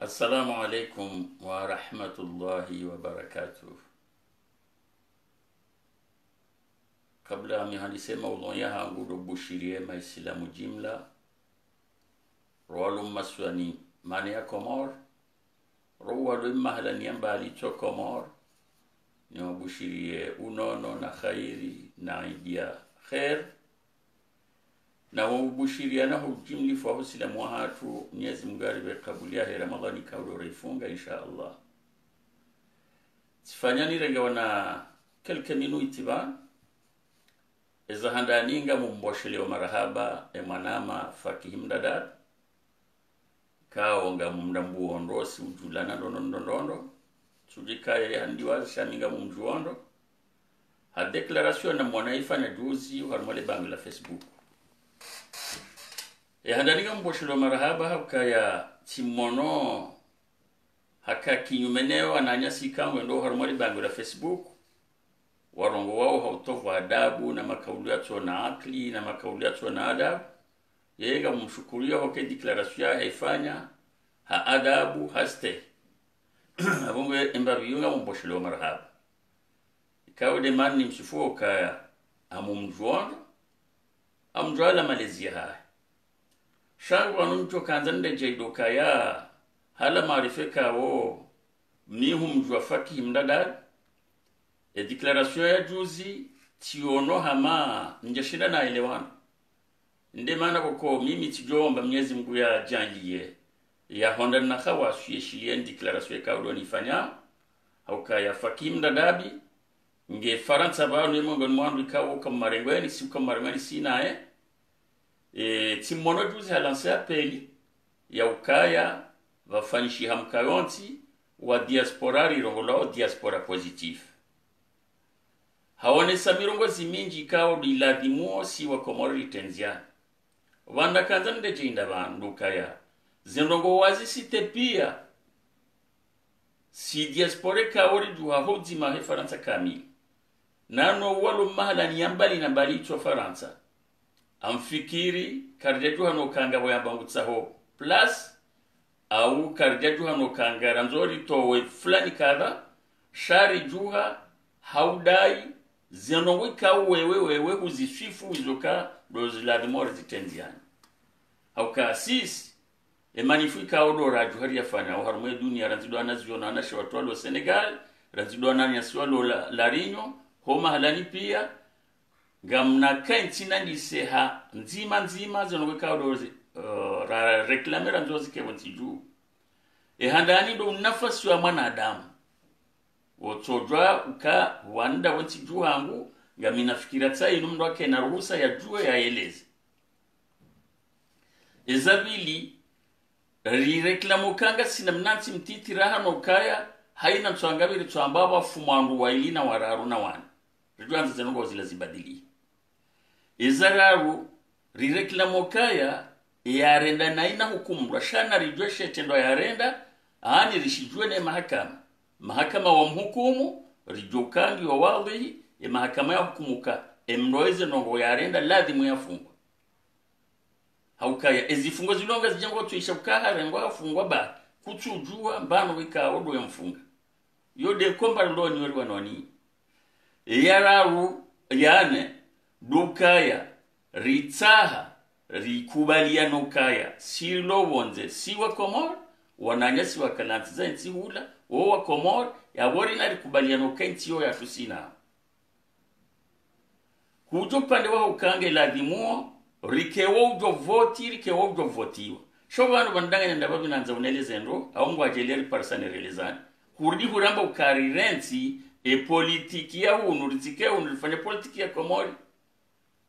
Assalamu alaikum wa rahmatullahi wa barakatuh. Kabla mihandisema ulonya hangu do bushirie maislamu jimla roalum maswani mani ya Komor roalum mahalani mbali cho Komor ni bushirie unono na khairi na idia khair na ubushiria na hujimli fa usilamu hatu Mwenyezi Mungu alibekabulia he Ramadhani kaudo reifunga insha Allah. Tifanyani rengewana kelke minuti ba eza handaninga mumboshele wa marahaba emanama fakihimdadad kaonga mumdambu ondosi ujulana ndondo sujikaye handiwa shaminga mumjuondo ha declaration na mwanaifanya juzi harmale bangu la Facebook handaninga mumboshele wa marahaba hakaya timono haka kinyumeneo ananyasi kamwe ndo harmale bangu la Facebook warongo wao hautovu adabu na makauli yacho na akli na makauli yacho na adabu yega mshukuria hoke declaration haifanya ha adabu haste abunge embabiyunga mboshelo marhaba ikawa de mani msifuo kaya amumjuana amjwala Malaysia haya shangu anuncho kanzande jaido kaya hala marifeka wo mihum jwafaki mdadad declaration ya juzi tiono hama njashida na elewana nde maana koko mimi tijomba Mwenyezi Mungu ya jangiye ya honda na khawa shiye declaration ka udo nifanya au kaya fakim dadabi nge Faransa ba no mongo mwandu kawo kama marengweni si kama marengweni sina timono juzi halanse apeli ya ukaya wafanyishi hamkayonti wa diaspora rirongolo diaspora positif haone samirongo ziminji kao diladimuo si wa Komori tenzia wanda kanzande jinda bandu kaya zinrongo wazi site pia si diaspora kaori duha hodzi mahe Faransa kamili nano walo mahala ni yambali na bali cho Faransa amfikiri kardeju hano kanga wayambangutsa ho plus au kardeju hano kanga ranzori towe fulani kada shari juha haudai zinongwika wewe uzishifu uzoka doziladi mori zitenziani hauka asisi emanifika odora juhari yafanya uharumwe dunia ranzidwana ziona anashe watu walo Senegal ranzidwana nyasiwalo Larinyo homa halani pia gamna kaintina ndiseha nzima zinongwika odozi reklamera nzozi kewantiju handani do nafasi wa mwanadamu otojwa uka wanda wanti juangu ngamina fikira tsayi numdo wake na ruhusa ya juwe ya elezi ezabili rireklamo kanga sinamnanti mtiti raha no kaya haina mtuangabiri tuambaba fumangu wa ilina wararu na wani rijuanzi zenungo zila zibadili ezararu rireklamo kaya ya renda na ina hukumu rashana rijue shetendo ya renda aani rishijue na mahakama wa mhukumu rijokangi wa wali mahakama ya hukumuka emroeze nongo yarenda ladhimu yafungwa haukaya ezifungo zilonga zijango tuisha ukahara ngo afungwa ba kuchujua mbano wika odo yamfunga yode komba ndo nyori wanoni yararu yane dukaya ritsaha rikubaliano kaya silo wonze siwa Komor wananyasi wakalantiza nti hula wa Komor ya wori na likubaliano kenti yo ya tusina kujo pande wa ukange ladhimuo rikewo ujo votiwa shobano bandanga nda babi nanza uneleze ndo au ngwajeleri parsanerelezani kurdi huramba ukarirensi politiki ya unuritike unulifanya politiki ya Komori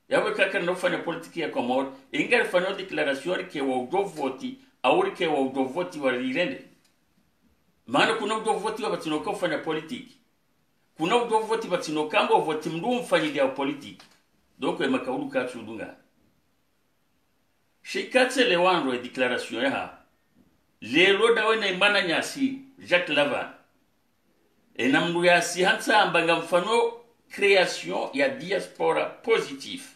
yawe kaka nofanya politiki ya Komori ingari fanya declaration ke wa ujo voti au ke wa ujo voti wa rirende maana kuna udovoti wa batinoka ufanya politiki kuna udovoti batinokamba uvoti mdu mfanyili ya politiki doko makaulu katu udunga shikatse lewandro declaration ya lelo dawe na imana nyasi Jacques Lavan enamdu ya si hansa ambanga mfano création ya diaspora positif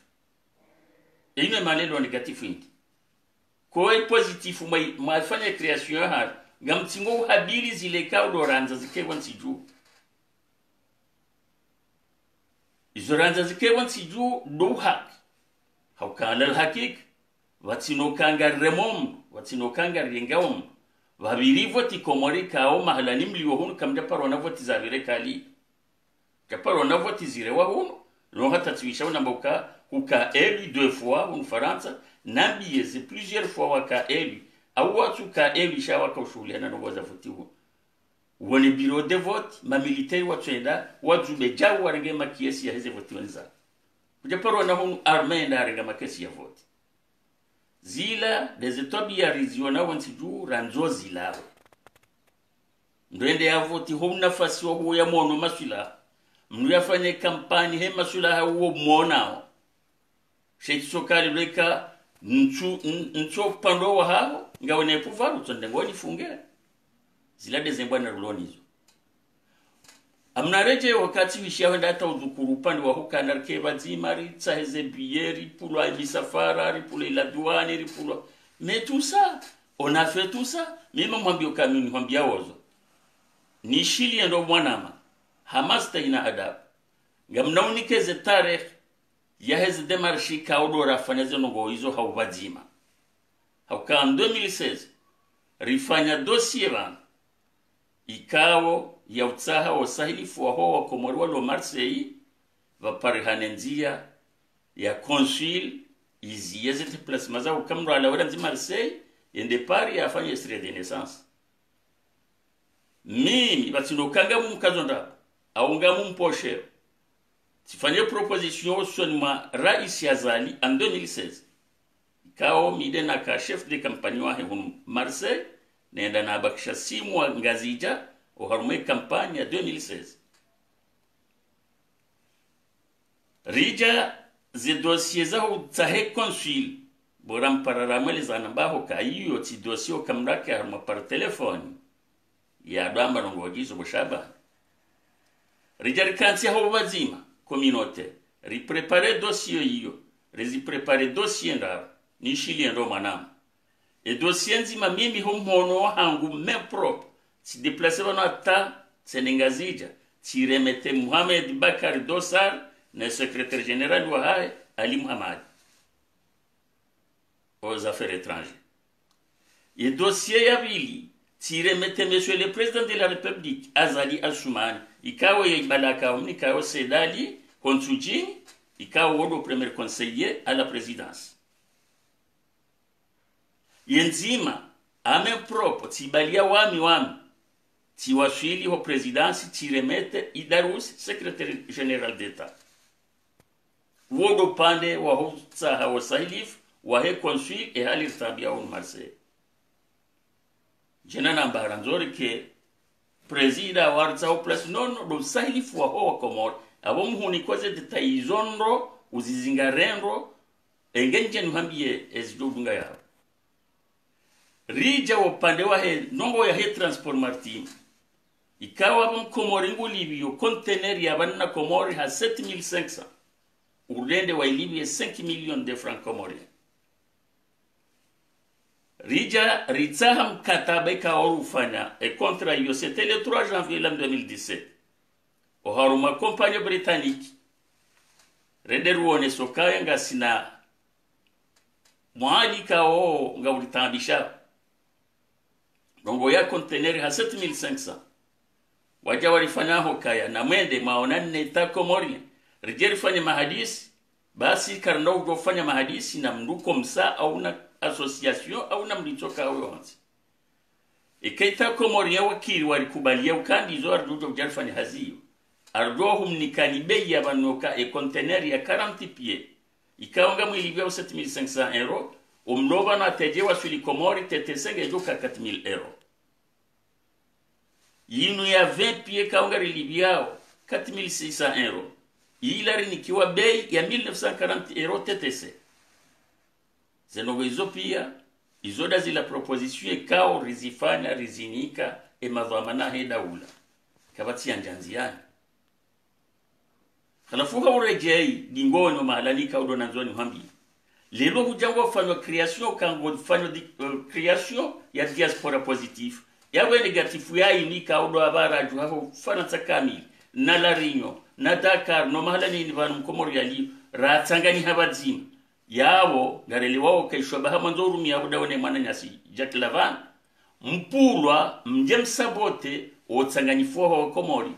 ine malelo negatifu ingi Kwa positif maifanya creation ha ngamtsingo habili zile kaudo ranza zike wansiju izo ranza zike wansiju do hak haukala alhakik watsino kanga remom watsino kanga ringawom vabirivo ti komori kao mahalani mliwo hunu kamja parona voti zavire kali kaparona voti zire wa hunu no hata tuisha unamboka kuka élu 2 fois en France nambiye c'est plusieurs fois waka élu awatu ka élu shawa ka ushuli na ngoza voti huo wone bureau de vote ma militaire watenda wajube jawu warenge makiesi ya heze voti wenza kuja parona hunu armée na renga makiesi ya voti zila des etobi ya riziona wansiju ranzo zilao ndende ya voti hum nafasi wa huo ya mono masula mnu yafanye kampani he masula huo monao shekisokali leka ncho pando wa hao ngawene puvaru tonde ngoni funge zila dezembwa na rulonizo amnareje wakati wishia wenda hata udhukuru upande wa huka narke bazimari tsaheze biyeri pulo misafara ripulo ila douane ripulo mais tout ça on a fait tout ça mimi mwambio kamini mwambia wozo ni shili ndo mwanama Hamas ina adab ngamnaunikeze tarehe ya heze demarshi kaudo rafanya ngo hizo haubazima hauka en 2016 rifanya dossier van ikao ya utsaha wa sahilifu wa hoa komori wa Marseille va parihanenzia ya consul izi yezete plasma za ukamro ala wala Marseille yende pari afanye extrait de naissance mimi batinokanga mukazonda aunga mumposhe tifanye proposition sonma rais Azali en 2016 ikao midena ka chef de campagne wa Marseille nenda na bakisha simu wa ngazija oharume kampanya 2016 rija ze dossier za utahe consul boram pararamele zanambaho ka iyo ti dossier kamrake harma par telefone ya damba nongojizo boshaba rija rikansi ho bazima communauté riprepare dossier iyo rezi prepare dossier ndar ni shili ndo manam e dossier nzima mimi homono hangu me propre si déplacer bonata senengazija si remete Mohamed Bakar Dossar le secrétaire général wa Ali Mohamed aux affaires étrangères et dossier yabili si remete monsieur le président de la République Azali Assoumani ikawa ibalaka umnikawa Sedali Konsuji ikawa wodo premier conseiller à la présidence yenzima ame propre tibalia wami tiwashili ho présidence tiremete idarus secrétaire général d'état wodo pande wa hotsa ha sahilif wa he consul e halir tabia on Marseille jenana mbaranzori ke presida warza o place non do sahilif wa ho komor abom huni koze de taizondo uzizingarendo engenje nhambie ezidudunga ya rija upande wa he nongo ya he transport maritime ikawa mkomoringu libyo container ya banna komori ha 7500 urende wa libye 5 millions de francs comoriens rija ritsaha mkataba ikawa ufanya e kontra yo c'était le 3 janvier 2017 o haruma compagnie britannique rederuone sokaya ngasina mwalika o ngawritambisha dongo ya container ha 7500 waja walifanya hokaya na mwende maonane ta Komorien rijeri fanya mahadisi basi karno ugofanya mahadisi na mnduko msa au na association au na mlitoka au wanzi ikaita Komorien wakili walikubalia ukandi zo ardujo kujarifanya haziyo ardohum nikanibei ya banoka e container ya 40 pieds ikaonga mwilivya 7500 euros umloba na tejewa suli Komori tetesenge joka 4000 euros yinu ya 20 pieds kaonga libiao 4600 euros ilari nikiwa bei ya 1940 euros TTC zenogo izo pia izoda zila proposition kao rizifanya rizinika e madhamana heda ula kabati ya njanziani khalafuka urejei dingono mahalalika udo nanzoni hambi lelo hujangwa fanywa création kango fanywa création ya diaspora positif yawe negatifu ya ini kaudo abara ju hapo Faransa kamili na La Réunion na Dakar no mahala ni banu mkomori yali ratsangani habadzima yawo gareli wao kaishwa bahama ndoru mi abuda wone mwana nyasi Jack Lavan mpulwa msabote otsanganyifu wa Komori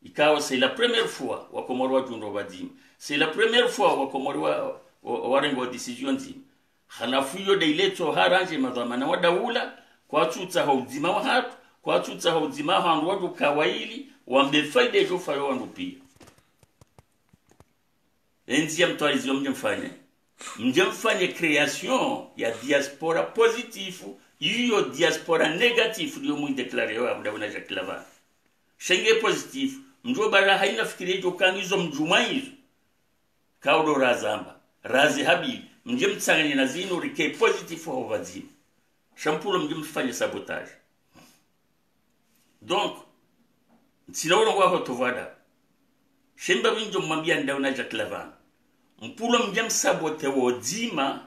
ikawa c'est la première fois wa Komori wa jundo badzima c'est la première fois wa Komori wa warengo decision nzima halafu yo de ileto haranje madhamana wa daula kwa tutsa hauzima wa hatu kwa tutsa hauzima handu wadu kawaili wambefaide jofa yo wandu pia enzia mtualizio mjemfanye création ya diaspora positifu iyo diaspora negatifu liyo mui deklare yo abuda wana Jack Lavan shenge positif mjo bara haina fikiri jo kangizo mjumaizo kaudo razamba razi habi mtsanganye na zino rike positif ho vazima champulo mfanye sabotage donc sinaona kwa tovada shemba winjo mwambia ndaona Jack Lavan mpulo sabote wozima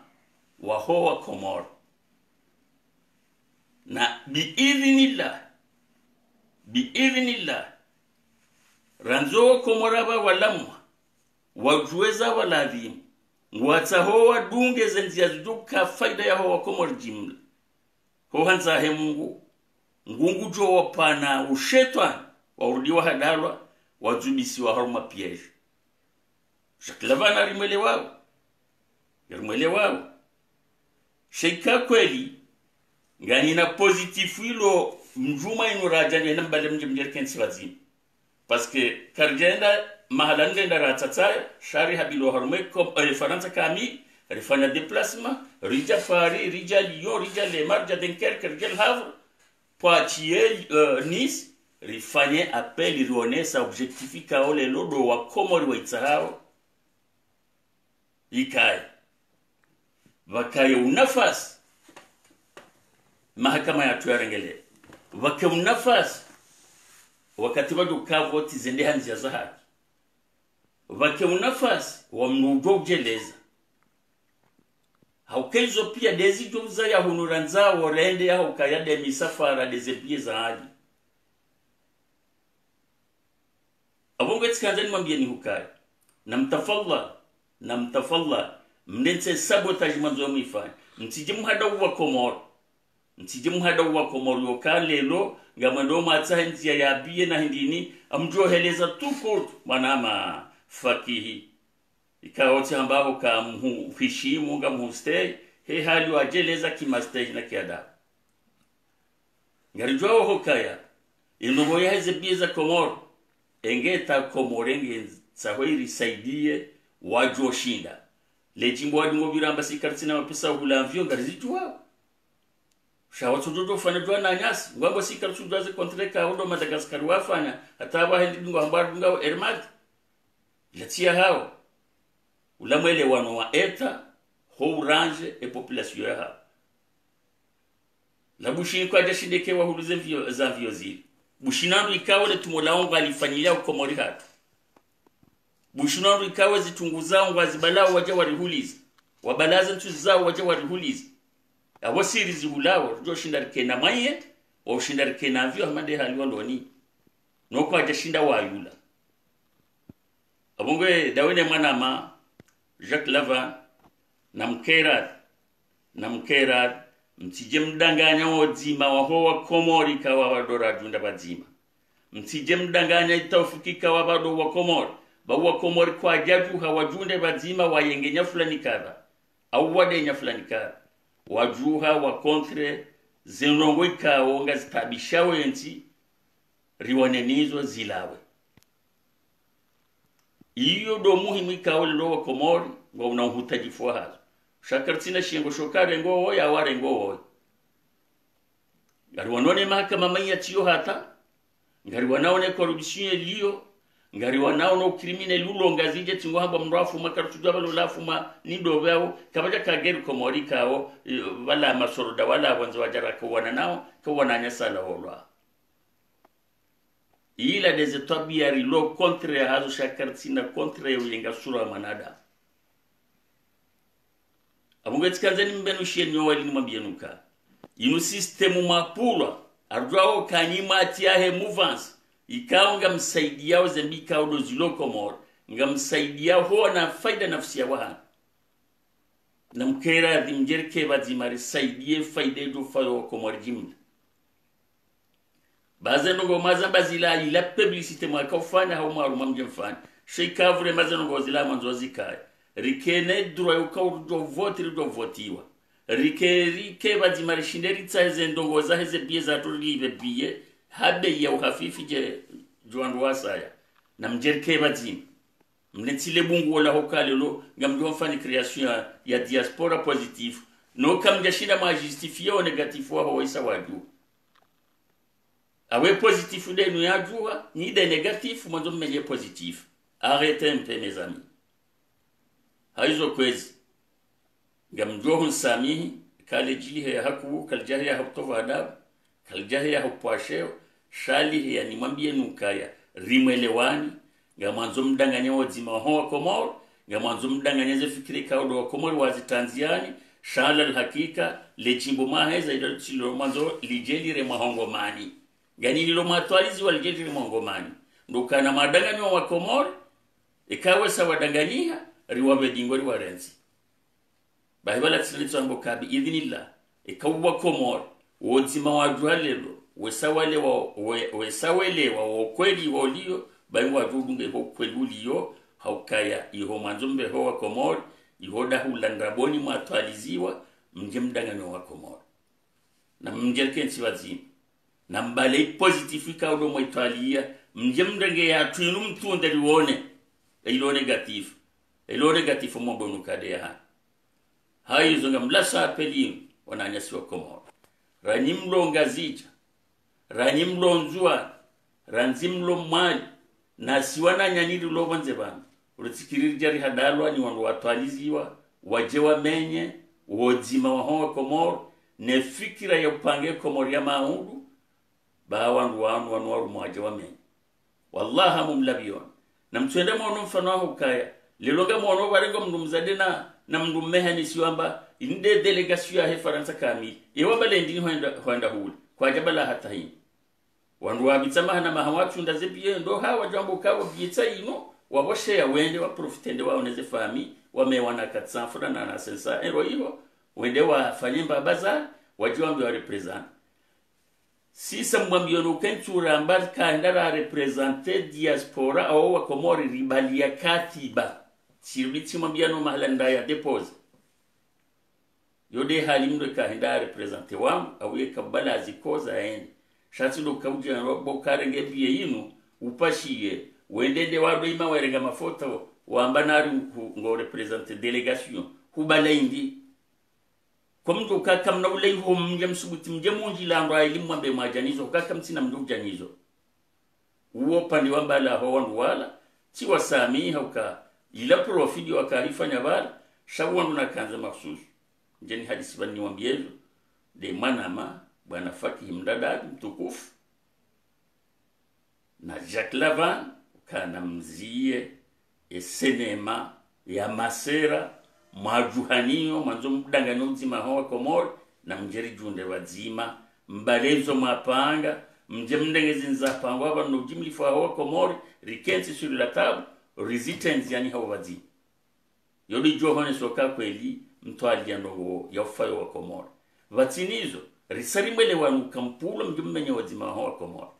wa hoa Komoro na biidhnillah ranzo Komoraba walamwa wajueza waladhimu ngwatsa hoa dunge zenzia zuduka faida ya hoa Komoro jimla hanza he ngungu jo wapana ushetwa warudiwa hadalwa wazubisi wa haruma piège Jack Lavan arimwele wao sheika kweli ngani na positifu ilo mjuma inu rajani na mbale mjimjere kensi wazini parce que karjenda mahala ngenda ratataya shari habilo harume Faransa kamili rifanya déplacement rija Fari rija Lyon rija Lemar rija Dunkerque rija Le Havre Poitiers Nice rifanye appel irionesa objectifika ole lodo wa Komori wa itsahao ikai wakaye unafasi mahakama ya tuyarengele wakaye unafasi wakati wadu kavoti zende hanzi ya zahaki wakaye unafasi wa mnudo ujeleza haukezo pia dezido za ya hunuranza warende ya hukayade misafara dezepie za haji abunga tsikanzani mwambia ni hukaya na mtafalla mnense sabotage manzo mwifanya mtije muhada wa Komoro yokalelo ngamando matsanzia ya biye na hindini amjoheleza tukurt manama fakihi ikaoti ambao kamheshimu ngamhustei he hali wajeleza kimastei na kiada ngarijwa hokaya inogo yaheze biza Komoro engeta Komorenge sahwiri saidie wajoshinda lejimbo wadingo biramba sikartsina mapesa ulamvyo ngarizitwa shawatu dodo fana dwa na nyasi ngombo sikartsu dwaze kontreka hondo Madagascar wafanya ataba hindi ngo hambaru ngao ermad latia hao ulamwele wano wa eta ho orange e population ya hao la bushini kwa jashindeke wa huluze za vyozi bushinandu ikawa le tumolaonga alifanyilia Komori hatu bushinandu ikawa zitunguzao ngwazibalao waja warihulizi wabalaza ntuzao waja warihulizi awasiri zihulawo joshindarike na maye wa ushindarike na vyo hamade haliwa ndoni noko ajashinda wayula abongwe dawene manama Jack Lavan na mkera mtije mdanganya wozima wa hoa Komori kawa wadora junda bazima mtije mdanganya itafukika wa bado wa Komori bawa Komori kwa jaju hawajunde bazima wayengenya fulani kadha au wadenya fulani kadha wajuha wa kontre zinongo ikawo nga zitabishawe enti riwanenizo zilawe iyo do muhimu ikawo lo wa Komori ngo unahutaji hazo shakartina shingo shokare ngo oya ware ngo oya ngari wanone mahakama manya tiyo hata ngari wanaone corruption liyo ngari wanaona ukrimine lulo ngazije tingo hamba mrafu makartu jabalo lafuma nindo vyao kabaja kageri Komori kawo wala masoroda wala wanzo wajara kuwana nao kuwana nyasala holwa ila deze tabia rilo contre hazo shakartina contre yenga sura manada abunga tsikanzani mbenu shenyo wali nimwambienuka inu systemu mapula arjwao kanima atiahe mouvance ikao ngamsaidia Mozambika au dozilo Komoro ngamsaidia ho na faida nafsi ya waha na mkera dimjerke bazimari saidie faida do fayo Komoro jimla bazeno maza bazila ila publicité mwaka ufanya hao maru mamjemfanya shikavre mazeno zila manzozi kai rikene droit ukau do votiwa rike bazimari shinderi tsaze ndongo za heze bie za turive bie habe ya uhafifi je Joan Wasaya na mjerke bazim mnetile bungu wala hokalelo ngamjo mfani création ya diaspora positif no kamja shinda ma justifier au négatif wa hoisa wadu awe positif de nous yajua ni de négatif mwanzo mmenye positif arrêtez un peu mes amis haizo kwezi ngamjo hunsami kale jihe haku kaljahe ya haptova adab kaljahe ya hapwasheo shali ya nimwambie nukaya rimwelewani ngamanzo mdanganya wazima wa Komoro ngamanzo mdanganya ze fikiri kaudo wa Komoro wazi Tanzania shala alhakika lechimbo maheza ilo chilo manzo lijeli re mahongomani gani lilo matwalizi walijeli re mahongomani ndukana madanganya wa Komoro ikawe sawa danganyia riwabe dingori warenzi bahibala tsilitso ambokabi idhinillah ikawa Komoro wazima wa juhalelo wesawele wa kweli walio baingwa dudunge ho kwelulio haukaya iho manzombe ho wa Komoro ihoda hulandraboni mwatwaliziwa mdangano wa Komoro na mjelkensi wazima na mbale positifika udo mwitwalia mdenge ya tuinu mtunde lione ilo negatif mbonu kade ya hayo zonga mlasa apeli wananyasi wa Komoro ranimlo ngazija ranimlo nzua ranzimlo mali na siwana nyaniri lobonze bana urutsikiriri jari hadalwa ni wandu watwaliziwa waje wamenye wozima wa hoa Komoro ne fikira ya upange Komoro ya maundu ba wandu wanu mwaje wamenye wallaha mumlabion na mtuende mwono mfano wa hukaya lilonga mwono warengo mdumzade na mdumeha nisiwamba inde delegation ya he Faransa kamili iwamba lendini huenda huli kwa jabala hata hii wandu wabitsama na mahawatu ndazebiye ndo hawa jambo kawo bietsa ino waboshe ya wende wa profitende wa oneze fami wamewana 400 francs na sensa ero hiyo wende wa fanyemba baza wajiwambi wa represent sisa mwambio no kentura ambar kandara representer diaspora au wa Komoro ribalia katiba siribiti mwambia no mahalanda ya depose yode halimdo kaenda representer wangu awe kabala zikoza ende shati do kauja robo karenge biye yinu upashiye wendende wado ima werenga mafoto wambanari ngo representer delegation hubalaindi komdo kakamna ulei ho mje msubuti mje munji lando elimu ambe majanizo kakamsina mdu janizo uwo pandi wambala ho wandu wala si wasami hauka ila profidi wakarifanya bala shawandu na kanza maksusu njeni hadisi bani wambiezo de manama bwana Fakih Mdadad mtukufu na Jacques Lavan kana mzie esenema ya masera mwajuhanio manzo mdangano nzima hoa Komoro na mjeri junde wazima mbalezo mapanga mje mdengezi nzapangwa bano jimlifu hoa Komoro rikensi sur la table resistance yani hawa wazima yodi johone soka kweli mtwali ya ndogo ya ufayo wa Komoro vatinizo risarimwele wanu kampula mjumenye wazima hoa Komoro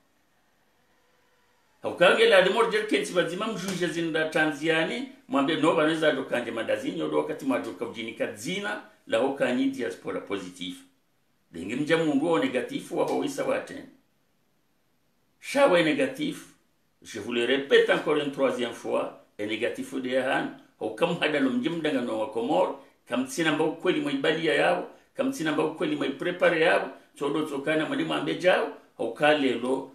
haukangela alimor jerkensi wazima mjuje zinda Tanzania mwambe no baneza dokanje madazini yodo wakati madoka ujinika zina la hokanyi diaspora positif denge mja mungu wa negatifu wa hoisa waten shawe négatif je vous le répète encore une troisième fois et négatif de yahan hukam hadalo mjimdanga no wa Komoro kamtsina mba kweli mwibalia yao kamtsina mba kweli mwiprepare yao chodo tsokana mwalimu ambejao haukalelo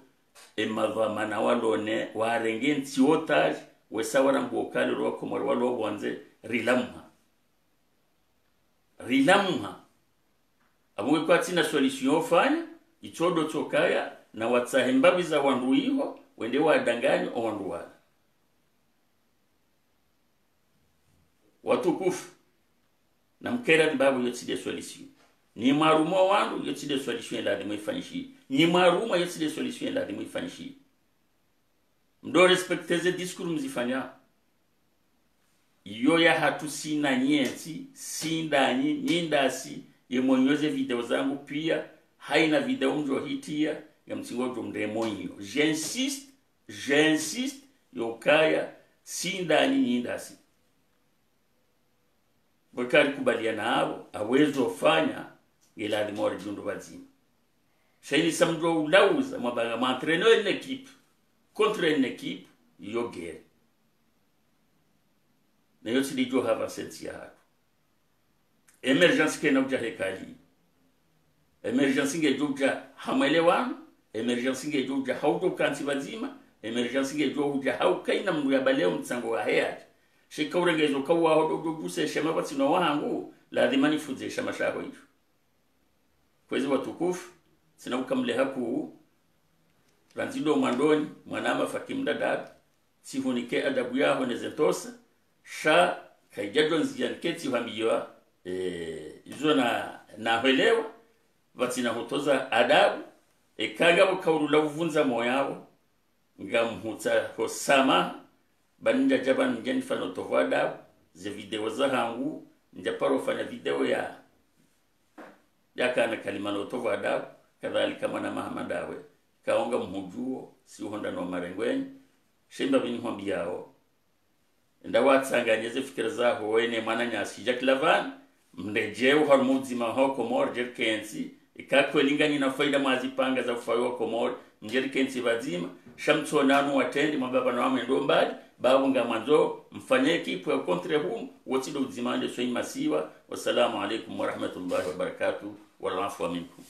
emadhamana walone warengenti otage wesawara mbokale ro Komoro walo bonze rilamha amwe kwa tina solution fanya ichodo tsokaya na watsahembabiza wandu iho wende wadanganyo wandu wala watukufu na mkera babu yotside solution ni maruma wandu yoti de solution la de mwifanyishi ni maruma yoti de solution la de mwifanyishi mdo respecte ze discours mzifanya yo ya hatu sina nyensi sindanyi nyindasi yemonyoze video zangu pia haina video mjo hitia ya msingojo mremonyo j'insiste yokaya sindanyi nyindasi Bokari kubaliana nao awezo fanya ila limore jundu bazima shaini samdro ulauza mabanga m'entraîner une équipe contre une équipe yogere na yote lijo hava sensi ya hatu emergency kena uja hekali emergency ngejuja hamwelewano emergency ngejuja hauto kansi bazima emergency ngejuja haukaina mndu ya baleo mtsango wa heaji shikaurengezo kawa hodo guse shema batino wangu lazima nifuze shema shako hicho kwezi watukufu sina ukamle haku ranzido mwandoni mwanama fakimda dad sihunike adabu yaho nezentosa sha kaijajo nziyanketi hamiyo izo na hwelewa batina hutoza adabu kaga kaurula uvunza moyao ngamhuta hosama baninja jaban ngeni fano tovada ze video za hangu njaparo fanya video ya kana kalimano tovada kadhalika mwana mahamadawe kaonga mhujuo si honda no marengweni shimba binhombi yao ndawatsanganyeze fikira zaho wene mwana nyasi jaklavan mndejeu harmuzima ho komor jerkensi ikakwelingani na faida mazipanga za ufayo komor njerkensi bazima shamtso nanu watendi mababa na wame ndombali babu ngamanzo mfanye kipu ya kontre hum wotido uzimande soyi masiwa. Wassalamu alaikum wa rahmatullahi wa barakatuh wal afwa minkum.